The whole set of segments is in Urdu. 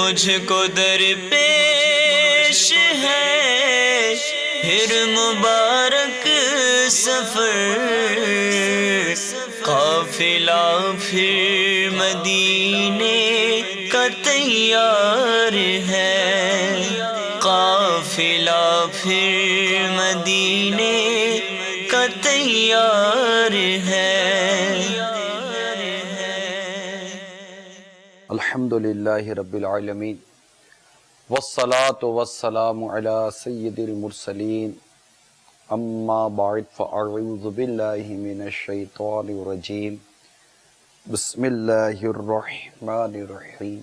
مجھ کو درپیش ہے پھر مبارک سفر، قافلہ پھر مدینے کا تیار ہے، قافلہ پھر مدینے کا تیار ہے۔ الحمدللہ رب العالمین والصلاة والسلام علی سید المرسلین، اما بعد فاعوذ باللہ من الشیطان الرجیم، بسم اللہ الرحمن الرحیم۔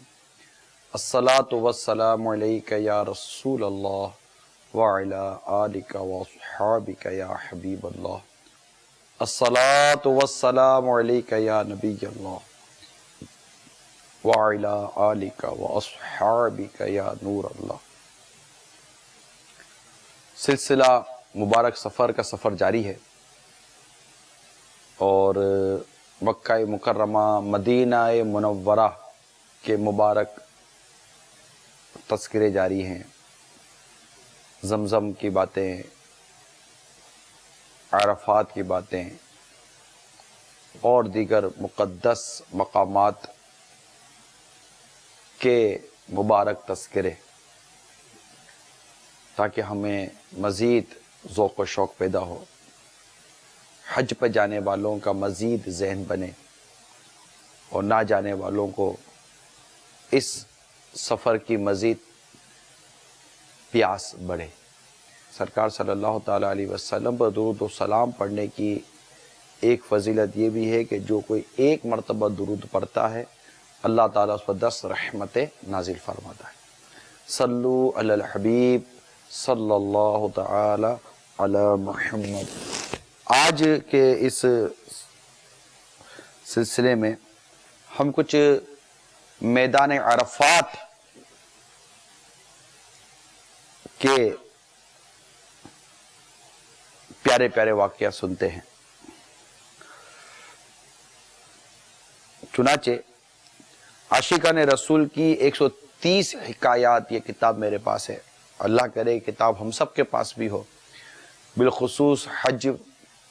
الصلاة والسلام علیک یا رسول اللہ وعلی آلک واصحابک یا حبیب اللہ، الصلاة والسلام علیک یا نبی اللہ وعلی آلک واصحابک یا نور اللہ۔ سلسلہ مبارک سفر کا سفر جاری ہے، اور مکہ مکرمہ مدینہ منورہ کے مبارک تذکرے جاری ہیں، زمزم کی باتیں، عرفات کی باتیں اور دیگر مقدس مقامات کے مبارک تذکرے، تاکہ ہمیں مزید ذوق و شوق پیدا ہو، حج پہ جانے والوں کا مزید ذہن بنے اور نہ جانے والوں کو اس سفر کی مزید پیاس بڑھے۔ سرکار صلی اللہ تعالیٰ علیہ وسلم پر درود و سلام پڑھنے کی ایک فضیلت یہ بھی ہے کہ جو کوئی ایک مرتبہ درود پڑھتا ہے اللہ تعالیٰ اس پر 10 رحمتیں نازل فرماتا ہے۔ صلو علی الحبیب صلی اللہ تعالی علی محمد۔ آج کے اس سلسلے میں ہم کچھ میدان عرفات کے پیارے پیارے واقعات سنتے ہیں۔ چنانچہ عاشقان رسول کی 130 حکایات یہ کتاب میرے پاس ہے، اللہ کرے کتاب ہم سب کے پاس بھی ہو، بالخصوص حج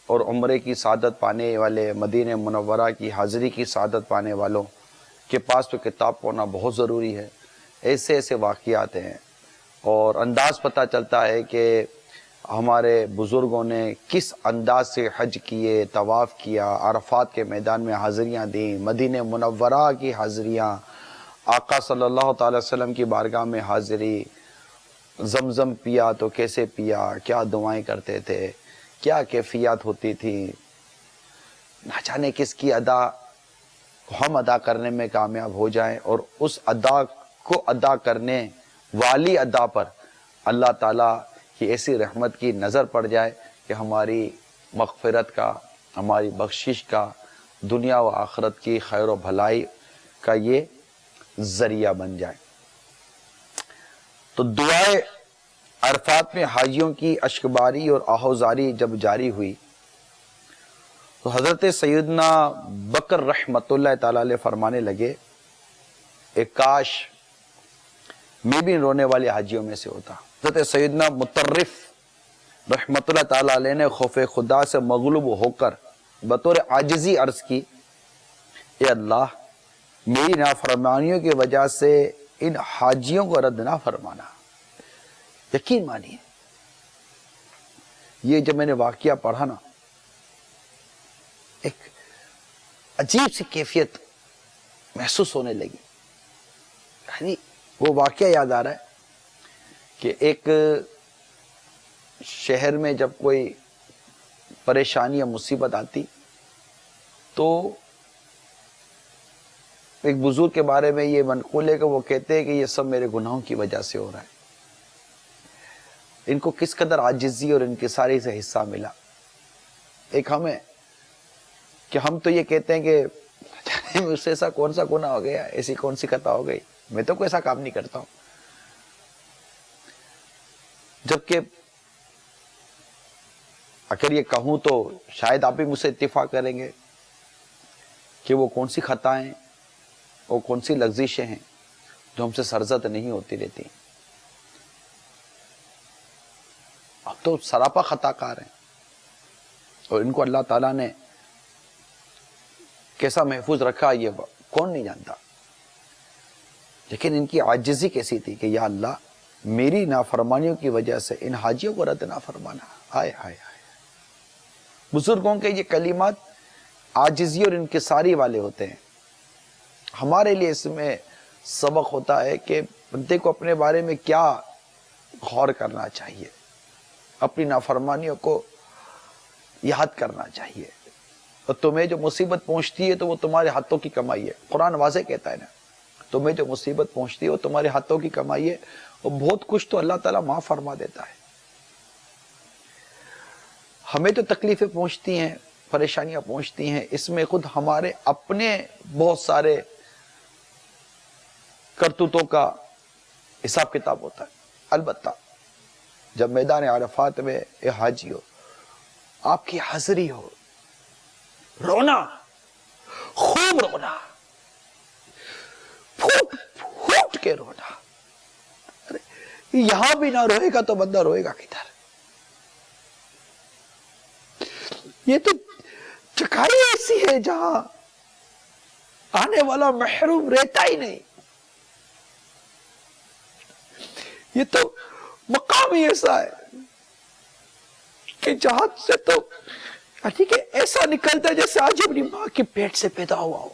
اور عمرے کی سعادت پانے والے، مدینہ منورہ کی حاضری کی سعادت پانے والوں کے پاس تو کتاب ہونا بہت ضروری ہے۔ ایسے ایسے واقعات ہیں اور انداز پتہ چلتا ہے کہ ہمارے بزرگوں نے کس انداز سے حج کیے، طواف کیا، عرفات کے میدان میں حاضریاں دیں، مدینہ منورہ کی حاضریاں، آقا صلی اللہ تعالی وسلم کی بارگاہ میں حاضری، زمزم پیا تو کیسے پیا، کیا دعائیں کرتے تھے، کیا کیفیات ہوتی تھی، نہ جانے کس کی ادا کو ہم ادا کرنے میں کامیاب ہو جائیں اور اس ادا کو ادا کرنے والی ادا پر اللہ تعالیٰ کی ایسی رحمت کی نظر پڑ جائے کہ ہماری مغفرت کا، ہماری بخشش کا، دنیا و آخرت کی خیر و بھلائی کا یہ ذریعہ بن جائے۔ تو دعائے عرفات میں حاجیوں کی اشکباری اور آہوزاری جب جاری ہوئی تو حضرت سیدنا بکر رحمت اللہ تعالیٰ علیہ فرمانے لگے، ایک کاش میں بھی رونے والے حاجیوں میں سے ہوتا۔ حضرت سیدنا مطرف رحمت اللہ تعالیٰ علیہ نے خوف خدا سے مغلوب ہو کر بطور عاجزی عرض کی، اے اللہ میری نافرمانیوں کی وجہ سے ان حاجیوں کو رد نہ فرمانا۔ یقین مانیے یہ جب میں نے واقعہ پڑھا نا، ایک عجیب سی کیفیت محسوس ہونے لگی۔ یعنی وہ واقعہ یاد آ رہا ہے کہ ایک شہر میں جب کوئی پریشانی یا مصیبت آتی تو ایک بزرگ کے بارے میں یہ منقول ہے کہ وہ کہتے ہیں کہ یہ سب میرے گناہوں کی وجہ سے ہو رہا ہے۔ ان کو کس قدر عاجزی اور انکساری سے حصہ ملا۔ ایک ہمیں کہ ہم تو یہ کہتے ہیں کہ مجھ سے ایسا کون سا گناہ ہو گیا، ایسی کون سی خطا ہو گئی، میں تو کوئی ایسا کام نہیں کرتا ہوں۔ جبکہ اگر یہ کہوں تو شاید آپ بھی مجھ سے اتفاق کریں گے کہ وہ کون سی خطائیں، وہ کون سی لغزشیں ہیں جو ہم سے سرزد نہیں ہوتی رہتی. اب تو سراپا خطا کار ہیں اور ان کو اللہ تعالیٰ نے کیسا محفوظ رکھا یہ کون نہیں جانتا. لیکن ان کی عاجزی کیسی تھی کہ یا اللہ میری نافرمانیوں کی وجہ سے ان حاجیوں کو رد نہ فرمانا. ہائے ہائے ہائے. بزرگوں کے یہ کلمات عاجزی اور انکساری والے ہوتے ہیں. ہمارے لیے اس میں سبق ہوتا ہے کہ بندے کو اپنے بارے میں کیا غور کرنا چاہیے, اپنی نافرمانیوں کو یاد کرنا چاہیے. اور تمہیں جو مصیبت پہنچتی ہے تو وہ تمہارے ہاتھوں کی کمائی ہے. قرآن واضح کہتا ہے نا, تمہیں جو مصیبت پہنچتی ہے وہ تمہارے ہاتھوں کی کمائی ہے, اور بہت کچھ تو اللہ تعالیٰ معاف فرما دیتا ہے. ہمیں تو تکلیفیں پہنچتی ہیں, پریشانیاں پہنچتی ہیں, اس میں خود ہمارے اپنے بہت سارے کرتوتوں کا حساب کتاب ہوتا ہے. البتہ جب میدان عرفات میں اے حاجی ہو, آپ کی حاضری ہو, رونا, خوب رونا, پھوٹ پھوٹ کے رونا. یہاں بھی نہ روئے گا تو بندہ روئے گا کدھر؟ یہ تو جگہ ایسی ہے جہاں آنے والا محروم رہتا ہی نہیں. یہ تو مقام ہی ایسا ہے کہ جہاں سے تو کہ ایسا نکلتا ہے جیسے آج اپنی ماں کے پیٹ سے پیدا ہوا ہو.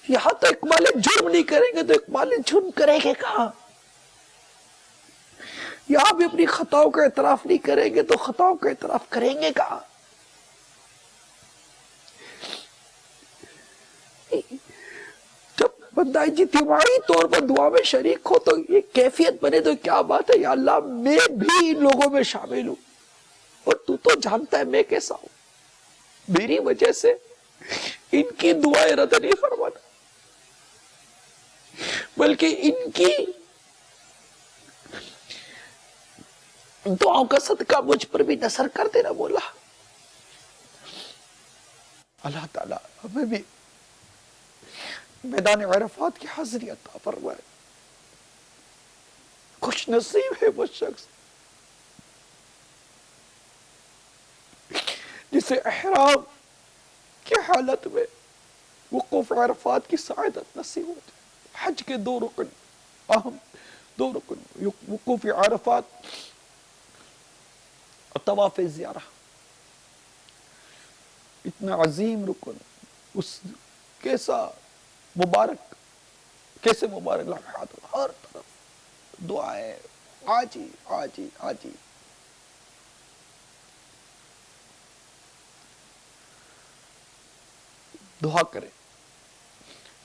یہاں تو اقبال جرم نہیں کریں گے تو اقبال جرم کریں گے کہاں؟ یہاں بھی اپنی خطاؤں کا اعتراف نہیں کریں گے تو خطاؤں کا اعتراف کریں گے کہاں؟ جب بندہ اجتماعی طور پر دعا میں شریک ہو تو یہ کیفیت بنے تو کیا بات ہے. یا اللہ میں بھی ان لوگوں میں شامل ہوں, اور تو جانتا ہے میں کیسا ہوں. میری وجہ سے ان کی دعائیں رد نہیں فرمانا, بلکہ ان کی دعاؤں کا صدقہ مجھ پر بھی نثر کر دینا. بولا اللہ تعالیٰ ہمیں بھی میدان عرفات کی حاضری عطا فرمائے. خوش نصیب ہے وہ شخص جسے احرام کی حالت میں وقوف عرفات کی سعادت نصیب ہوتی. حج کے 2 رکن, اہم 2 رکن, وقوف عرفات اور طواف زیارہ. اتنا عظیم رکن, اس کیسا مبارک, کیسے مبارک لمحات, ہر طرف دعائیں, آجی آجی آجی. دعا کریں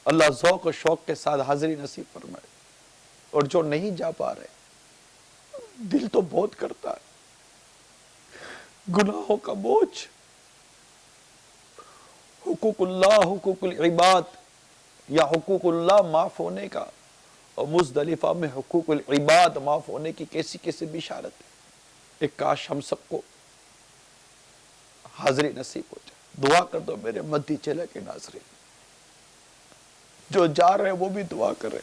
اللہ ذوق و شوق کے ساتھ حاضری نصیب فرمائے. اور جو نہیں جا پا رہے, دل تو بہت کرتا ہے, گناہوں کا بوجھ, حقوق اللہ, حقوق العباد یا حقوق اللہ معاف ہونے کا, اور مزدلفہ میں حقوق العباد معاف ہونے کی کیسی کیسی بشارت ہے. ایک کاش ہم سب کو حاضری نصیب ہو جائے. دعا کر دو میرے مدی چلے کے ناظرین, جو جا رہے ہیں وہ بھی دعا کریں.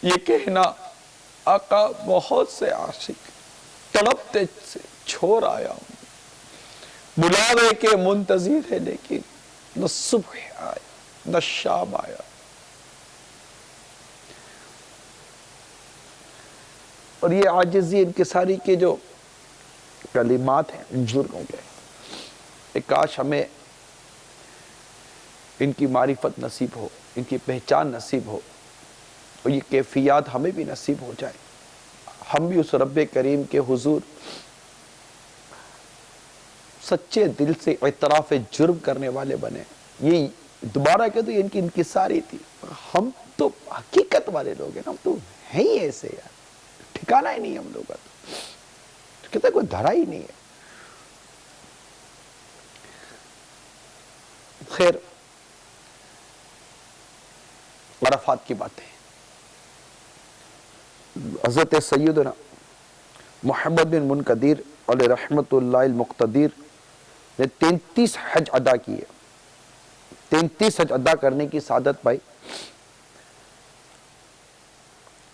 یہ کہنا آقا بہت سے عاشق تڑپتے سے چھوڑ آیا ہوں, بلاوے کے منتظر ہے لیکن نہ صبح آیا نہ شام آیا. اور یہ عاجزی انکساری کے جو کلمات ہیں ان بزرگوں کے, کاش ہمیں ان کی معرفت نصیب ہو, ان کی پہچان نصیب ہو, اور یہ کیفیات ہمیں بھی نصیب ہو جائے. ہم بھی اس رب کریم کے حضور سچے دل سے اعتراف جرم کرنے والے بنے. یہ دوبارہ کہ تو یہ ان کی انکساری تھی. ہم تو حقیقت والے لوگ ہیں, ہم تو ہیں ہی ایسے یار, ٹھکانا ہی نہیں ہم لوگوں کا, تو کہتے کوئی دھرا ہی نہیں ہے. خیر, عرفات کی باتیں. حضرت سیدنا محمد بن منقدر علیہ رحمت اللہ المقتدر نے 33 حج ادا کیے. 33 حج ادا کرنے کی سعادت پائی.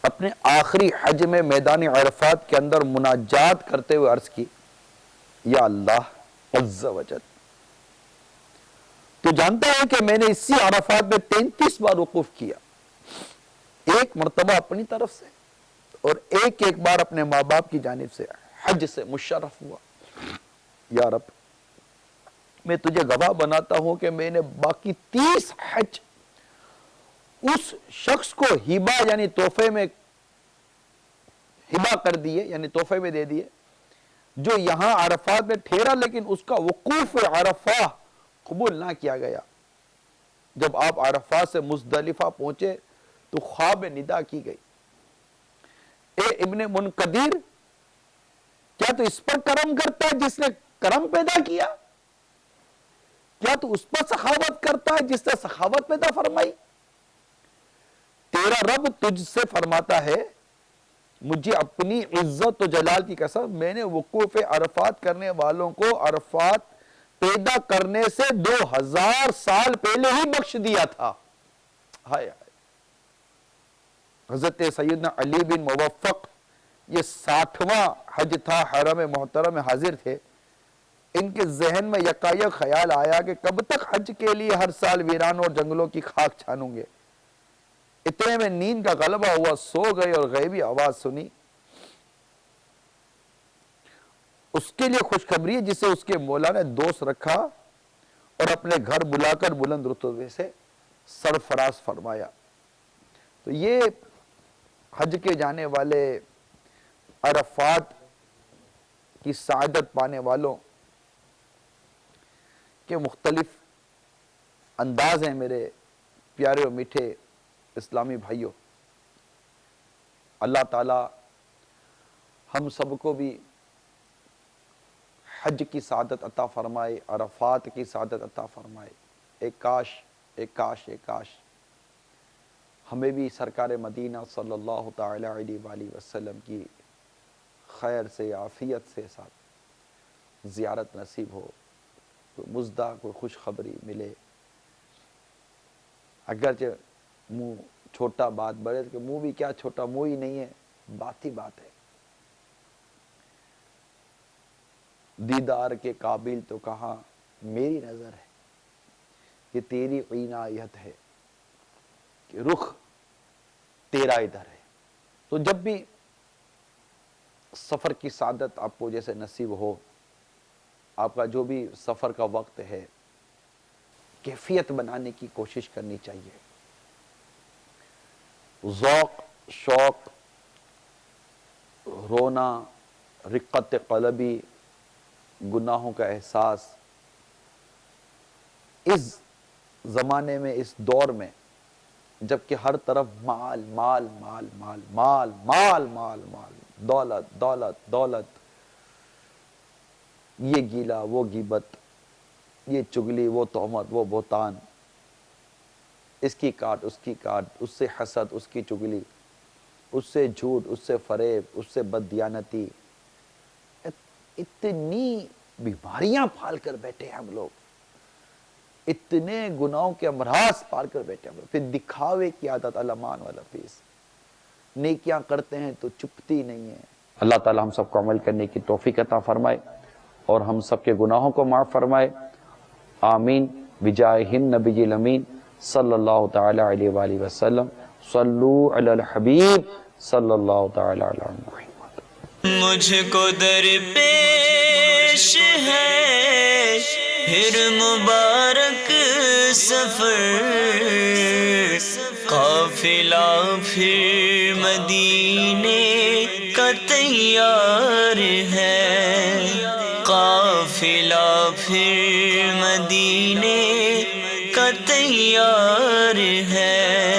اپنے آخری حج میں میدان عرفات کے اندر مناجات کرتے ہوئے عرض کی یا اللہ عز و جل تو جانتا ہے کہ میں نے اسی عرفات میں 33 بار وقوف کیا, ایک مرتبہ اپنی طرف سے اور ایک بار اپنے ماں باپ کی جانب سے حج سے مشرف ہوا. یا رب میں تجھے گواہ بناتا ہوں کہ میں نے باقی 30 حج اس شخص کو ہبہ یعنی تحفے میں ہبہ کر دیے, یعنی تحفے میں دے دیے, جو یہاں عرفات میں ٹھہرا لیکن اس کا وقوف عرفہ قبول نہ کیا گیا. جب آپ عرفات سے مزدلفہ پہنچے تو خواب میں ندا کی گئی, اے ابن منقدر کیا تو اس پر کرم کرتا ہے جس نے کرم پیدا کیا؟ کیا تو اس پر سخاوت کرتا ہے جس نے سخاوت پیدا فرمائی؟ تیرا رب تجھ سے فرماتا ہے مجھے اپنی عزت و جلال کی قسم میں نے وقوف عرفات کرنے والوں کو عرفات پیدا کرنے سے 2000 سال پہلے ہی بخش دیا تھا. ہائے ہائے. حضرت سیدنا علی بن موفق یہ 60واں حج تھا, حرم محترم میں حاضر تھے. ان کے ذہن میں یکایک خیال آیا کہ کب تک حج کے لیے ہر سال ویرانوں اور جنگلوں کی خاک چھانوں گے. اتنے میں نیند کا غلبہ ہوا, سو گئے اور غیبی آواز سنی. اس کے لیے خوشخبری جسے اس کے مولا نے دوست رکھا اور اپنے گھر بلا کر بلند رتبے سے سرفراز فرمایا. تو یہ حج کے جانے والے عرفات کی سعادت پانے والوں کے مختلف انداز ہیں میرے پیارے و میٹھے اسلامی بھائیوں. اللہ تعالی ہم سب کو بھی حج کی سعادت عطا فرمائے, عرفات کی سعادت عطا فرمائے. ایک کاش ہمیں بھی سرکار مدینہ صلی اللہ تعالی علیہ وآلہ وسلم کی خیر سے عافیت سے ساتھ زیارت نصیب ہو, کوئی مزدہ کوئی خوشخبری ملے. اگرچہ منہ چھوٹا بات بڑے, کہ منہ بھی کیا چھوٹا, منہ ہی نہیں ہے, بات ہی بات ہے. دیدار کے قابل تو کہاں میری نظر ہے, یہ تیری عنایت ہے کہ رخ تیرا ادھر ہے. تو جب بھی سفر کی سعادت آپ کو جیسے نصیب ہو, آپ کا جو بھی سفر کا وقت ہے کیفیت بنانے کی کوشش کرنی چاہیے. ذوق, شوق, رونا, رقت قلبی, گناہوں کا احساس اس زمانے میں, اس دور میں جبکہ ہر طرف مال مال مال مال مال مال مال مال, دولت دولت دولت, یہ گیلا وہ غیبت, یہ چگلی وہ تہمت وہ بہتان, اس کی کاٹ اس کی کاٹ, اس سے حسد اس کی چگلی, اس سے جھوٹ اس سے فریب اس سے بددیانتی. اتنی بیماریاں پھال کر بیٹھے ہم لوگ, اتنے گناہوں کے امراض پال کر بیٹھے ہم لوگ. پھر دکھاوے کی عادت, علمان والا پیس, نیکیاں کرتے ہیں تو چپتی نہیں ہے. اللہ تعالی ہم سب کو عمل کرنے کی توفیق عطا فرمائے اور ہم سب کے گناہوں کو معاف فرمائے. آمین بجاہ النبی الامین صلی اللہ تعالی علیہ وآلہ وسلم. صلو علی الحبیب صلی اللہ تعالی علی محمد. مجھ کو درپیش ہے پھر مبارک سفر, قافلہ پھر مدینے کا تیار ہے, قافلہ پھر مدینے کا تیار ہے.